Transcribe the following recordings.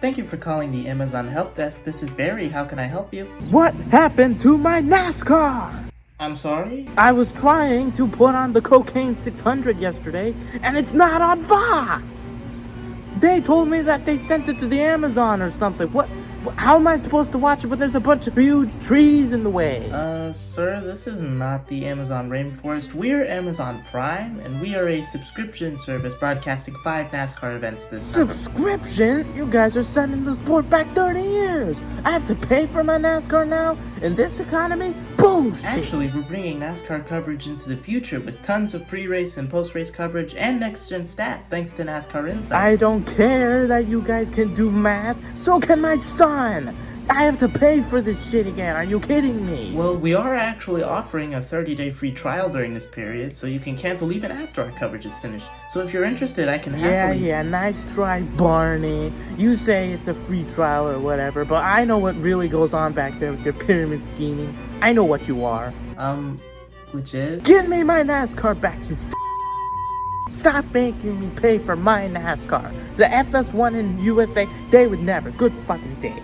Thank you for calling the Amazon Help Desk. This is Barry. How can I help you? What happened to my NASCAR? I'm sorry? I was trying to put on the Cocaine 600 yesterday, and it's not on Fox! They told me that they sent it to the Amazon or something. How am I supposed to watch it when there's a bunch of huge trees in the way? Sir, this is not the Amazon Rainforest. We're Amazon Prime, and we are a subscription service broadcasting 5 NASCAR events this summer. Subscription? You guys are sending the sport back 30 years! I have to pay for my NASCAR now? In this economy? Bullshit! Actually, we're bringing NASCAR coverage into the future with tons of pre-race and post-race coverage and next-gen stats thanks to NASCAR Insights. I don't care that you guys can do math, so can my son! I have to pay for this shit again, are you kidding me? Well, we are actually offering a 30-day free trial during this period, so you can cancel even after our coverage is finished. So if you're interested, I can happily... Yeah, nice try, Barney. You say it's a free trial or whatever, but I know what really goes on back there with your pyramid scheming. I know what you are. Which is? Give me my NASCAR back, you Stop making me pay for my NASCAR. The FS1 in USA, they would never. Good fucking day.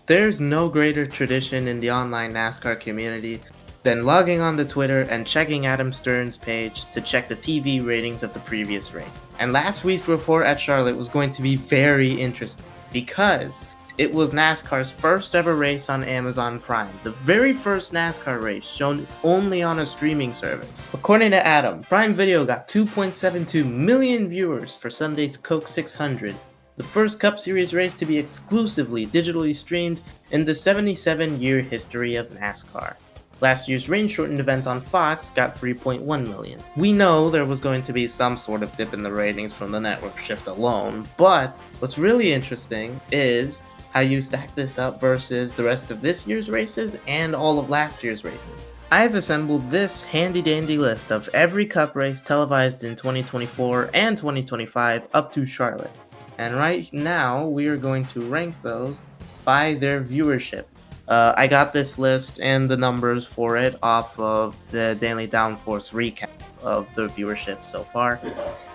There's no greater tradition in the online NASCAR community than logging on to Twitter and checking Adam Stern's page to check the TV ratings of the previous race. And last week's report at Charlotte was going to be very interesting because it was NASCAR's first ever race on Amazon Prime, the very first NASCAR race shown only on a streaming service. According to Adam, Prime Video got 2.72 million viewers for Sunday's Coke 600, the first Cup Series race to be exclusively digitally streamed in the 77-year history of NASCAR. Last year's rain-shortened event on Fox got 3.1 million. We know there was going to be some sort of dip in the ratings from the network shift alone, but what's really interesting is how you stack this up versus the rest of this year's races and all of last year's races. I've assembled this handy-dandy list of every Cup race televised in 2024 and 2025 up to Charlotte. And right now, we are going to rank those by their viewership. I got this list and the numbers for it off of the Daily Downforce recap of the viewership so far.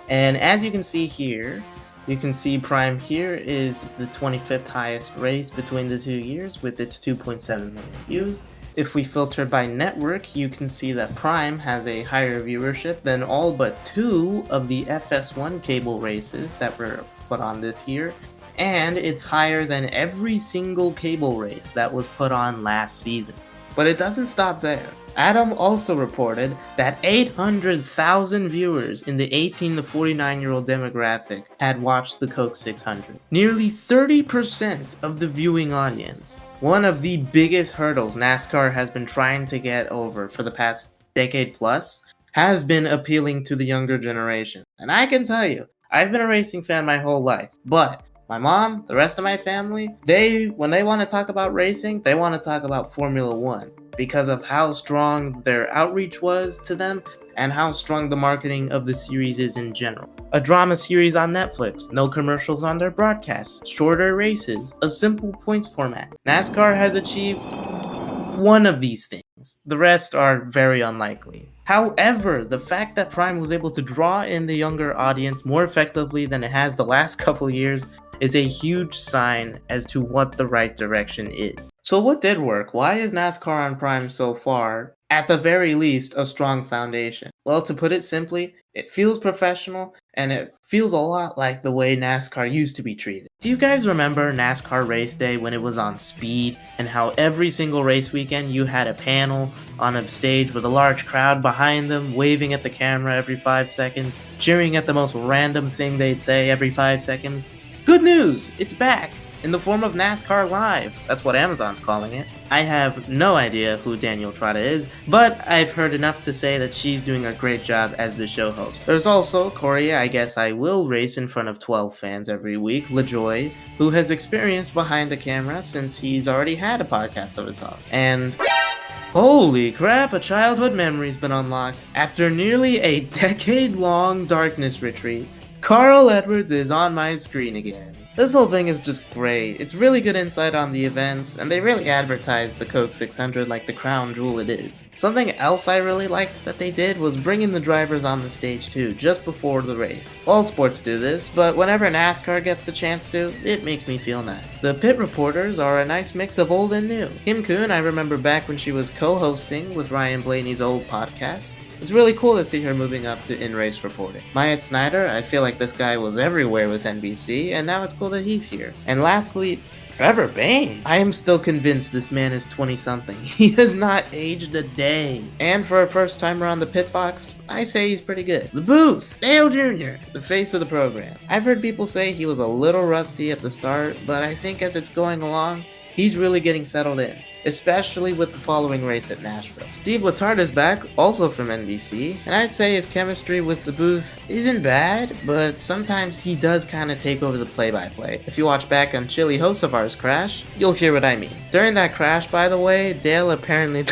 And as you can see here, you can see Prime here is the 25th highest race between the 2 years with its 2.7 million views. If we filter by network, you can see that Prime has a higher viewership than all but 2 of the FS1 cable races that were put on this year, and it's higher than every single cable race that was put on last season. But it doesn't stop there. Adam also reported that 800,000 viewers in the 18 to 49-year-old demographic had watched the Coke 600. Nearly 30% of the viewing audience. One of the biggest hurdles NASCAR has been trying to get over for the past decade plus has been appealing to the younger generation. And I can tell you, I've been a racing fan my whole life, but my mom, the rest of my family, when they want to talk about racing, they want to talk about Formula One because of how strong their outreach was to them and how strong the marketing of the series is in general. A drama series on Netflix, no commercials on their broadcasts, shorter races, a simple points format. NASCAR has achieved one of these things. The rest are very unlikely. However, the fact that Prime was able to draw in the younger audience more effectively than it has the last couple years is a huge sign as to what the right direction is. So what did work? Why is NASCAR on Prime so far, at the very least, a strong foundation? Well, to put it simply, it feels professional, and it feels a lot like the way NASCAR used to be treated. Do you guys remember NASCAR race day when it was on Speed, and how every single race weekend you had a panel on a stage with a large crowd behind them, waving at the camera every 5 seconds, cheering at the most random thing they'd say every 5 seconds? Good news! It's back! In the form of NASCAR Live. That's what Amazon's calling it. I have no idea who Daniel Trotta is, but I've heard enough to say that she's doing a great job as the show host. There's also Corey, I guess I will race in front of 12 fans every week, LaJoy, who has experience behind a camera since he's already had a podcast of his own. And holy crap, a childhood memory's been unlocked. After nearly a decade-long darkness retreat, Carl Edwards is on my screen again. This whole thing is just great. It's really good insight on the events, and they really advertise the Coke 600 like the crown jewel it is. Something else I really liked that they did was bringing the drivers on the stage too, just before the race. All sports do this, but whenever NASCAR gets the chance to, it makes me feel nice. The pit reporters are a nice mix of old and new. Kim Kuhn I remember back when she was co-hosting with Ryan Blaney's old podcast. It's really cool to see her moving up to in-race reporting. Myatt Snider, I feel like this guy was everywhere with NBC, and now it's cool that he's here. And lastly, Trevor Bayne. I am still convinced this man is 20-something. He has not aged a day. And for a first timer on the pit box, I say he's pretty good. The Booth, Dale Jr., the face of the program. I've heard people say he was a little rusty at the start, but I think as it's going along, he's really getting settled in, especially with the following race at Nashville. Steve Letarte is back, also from NBC, and I'd say his chemistry with the Booth isn't bad, but sometimes he does kind of take over the play-by-play. If you watch back on Chili Hocevar's crash, you'll hear what I mean. During that crash, by the way, Dale apparently...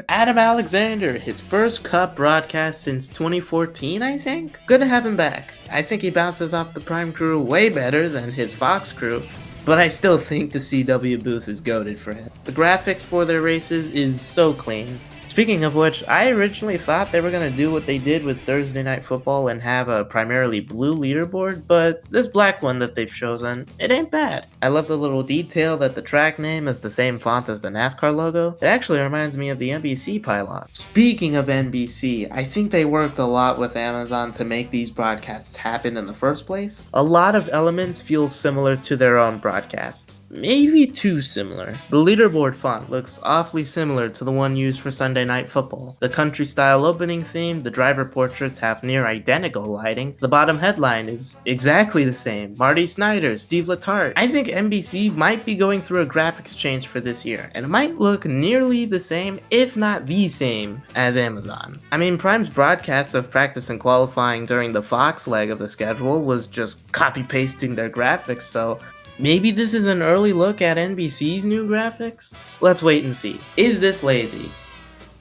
Adam Alexander, his first Cup broadcast since 2014, I think? Good to have him back. I think he bounces off the Prime crew way better than his Fox crew, but I still think the CW booth is goated for him. The graphics for their races is so clean. Speaking of which, I originally thought they were going to do what they did with Thursday Night Football and have a primarily blue leaderboard, but this black one that they've chosen, it ain't bad. I love the little detail that the track name is the same font as the NASCAR logo. It actually reminds me of the NBC pylon. Speaking of NBC, I think they worked a lot with Amazon to make these broadcasts happen in the first place. A lot of elements feel similar to their own broadcasts. Maybe too similar. The leaderboard font looks awfully similar to the one used for Sunday Night Football. The country-style opening theme, the driver portraits have near identical lighting. The bottom headline is exactly the same. Marty Snider, Steve Letarte. I think NBC might be going through a graphics change for this year, and it might look nearly the same, if not the same, as Amazon's. I mean, Prime's broadcasts of practice and qualifying during the Fox leg of the schedule was just copy-pasting their graphics, so maybe this is an early look at NBC's new graphics? Let's wait and see. Is this lazy?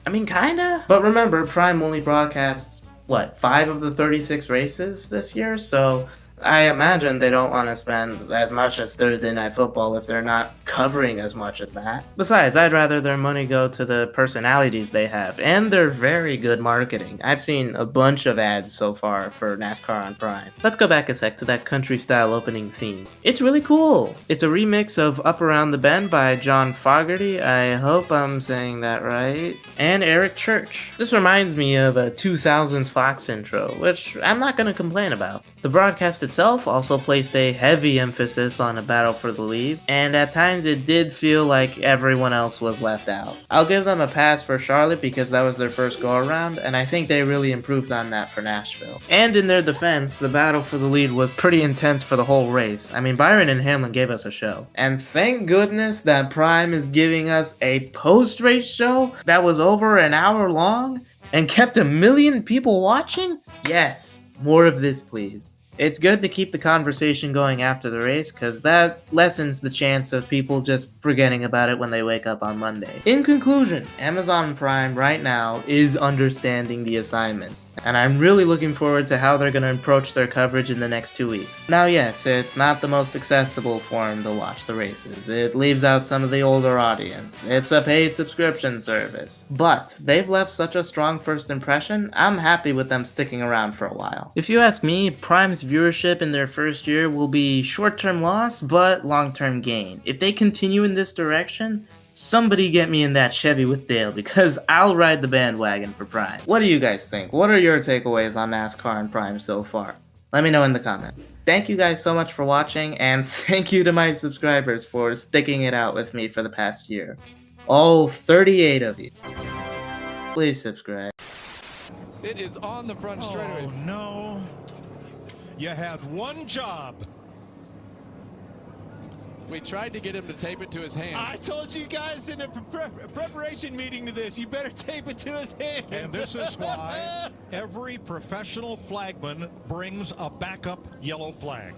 I mean, kinda. But remember, Prime only broadcasts, 5 of the 36 races this year? So I imagine they don't want to spend as much as Thursday Night Football if they're not covering as much as that. Besides, I'd rather their money go to the personalities they have, and their very good marketing. I've seen a bunch of ads so far for NASCAR on Prime. Let's go back a sec to that country-style opening theme. It's really cool. It's a remix of Up Around the Bend by John Fogerty, I hope I'm saying that right, and Eric Church. This reminds me of a 2000s Fox intro, which I'm not going to complain about. The broadcast itself also placed a heavy emphasis on a battle for the lead, and at times it did feel like everyone else was left out. I'll give them a pass for Charlotte because that was their first go-around, and I think they really improved on that for Nashville. And in their defense, the battle for the lead was pretty intense for the whole race. I mean, Byron and Hamlin gave us a show. And thank goodness that Prime is giving us a post-race show that was over an hour long and kept 1 million people watching? Yes, more of this please. It's good to keep the conversation going after the race, because that lessens the chance of people just forgetting about it when they wake up on Monday. In conclusion, Amazon Prime right now is understanding the assignment, and I'm really looking forward to how they're going to approach their coverage in the next 2 weeks. Now yes, it's not the most accessible form to watch the races. It leaves out some of the older audience. It's a paid subscription service. But they've left such a strong first impression, I'm happy with them sticking around for a while. If you ask me, Prime's viewership in their first year will be short-term loss, but long-term gain. If they continue in this direction, somebody get me in that Chevy with Dale, because I'll ride the bandwagon for Prime. What do you guys think? What are your takeaways on NASCAR and Prime so far? Let me know in the comments. Thank you guys so much for watching, and thank you to my subscribers for sticking it out with me for the past year. All 38 of you. Please subscribe. It is on the front straightaway. Oh no. You had one job. We tried to get him to tape it to his hand. I told you guys in a preparation meeting to this, you better tape it to his hand. And this is why every professional flagman brings a backup yellow flag.